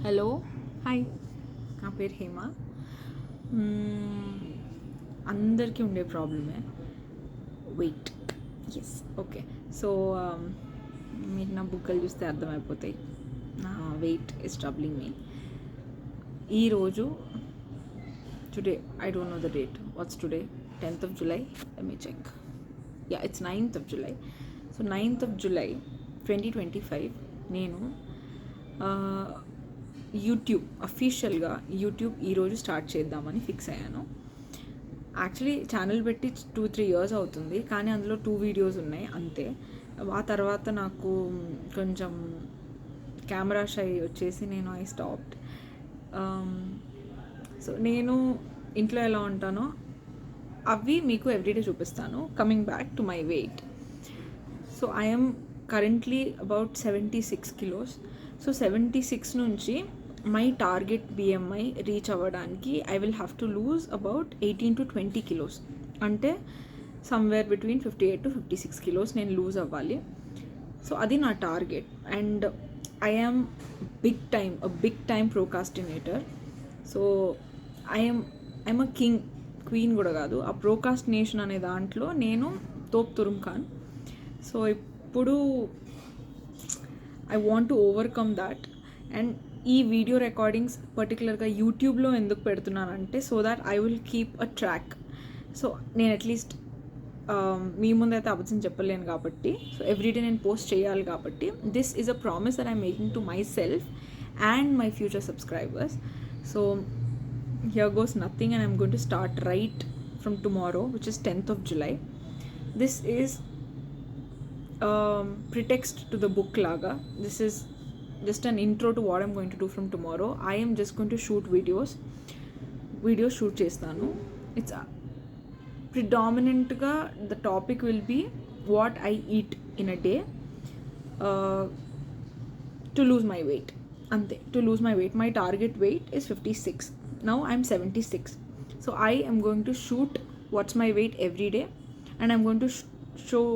Hello, hi, నా పేరు హేమ. అందరికీ ఉండే ప్రాబ్లమే వెయిట్. Yes, okay. సో మీకు నా బుక్కలు చూస్తే అర్థమైపోతాయి. నా వెయిట్ ఇస్ ట్రబ్లింగ్ మీ. ఈరోజు today I don't know the date. What's today? 10th of July. Let me check. Yeah, it's 9th of July. So 9th of July 2025 నేను YouTube అఫీషియల్గా YouTube ఈరోజు start చేద్దామని fix అయ్యాను. Actually channel పెట్టి 2-3 years అవుతుంది, కానీ అందులో 2 videos ఉన్నాయి అంతే. ఆ తర్వాత నాకు కొంచెం కెమెరా షై వచ్చేసి ఐ స్టాప్డ్. సో నేను ఇంట్లో ఎలా ఉంటానో అవి మీకు ఎవ్రీడే చూపిస్తాను. Coming back to my weight. So I'm currently about 76 kilos. So 76 నుంచి మై టార్గెట్ బిఎంఐ రీచ్ అవ్వడానికి I will have to lose about 18 to 20 kilos. అంటే సమ్వేర్ బిట్వీన్ 58 to 56 kilos నేను లూజ్ అవ్వాలి. సో అది నా target. And I'm big time procrastinator. So I'm a queen కూడా కాదు. ఆ ప్రోకాస్టినేషన్ అనే దాంట్లో నేను తోప్ తురుమ్ ఖాన్. సో ఇప్పుడు I want to overcome that. And ఈ వీడియో రికార్డింగ్స్ పర్టికులర్గా యూట్యూబ్లో ఎందుకు పెడుతున్నానంటే so that I will keep a track. So నేను అట్లీస్ట్ మీ ముందైతే అబద్ధం చెప్పలేను కాబట్టి, సో ఎవ్రీడే నేను పోస్ట్ చేయాలి కాబట్టి this is a promise that I'm making to my self and my future subscribers. So here goes nothing, and I'm going to start right from tomorrow, which is 10th of July. This is pretext to the book laga. This is just an intro to what I'm going to do from tomorrow. I am just going to shoot videos shoot chestanu. It's predominantly the topic will be what I eat in a day to lose my weight. Ante, to lose my weight. My target weight is 56. Now I'm 76. So I am going to shoot what's my weight every day, and I'm going to show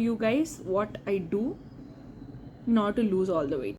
you guys what I do in order to lose all the weight.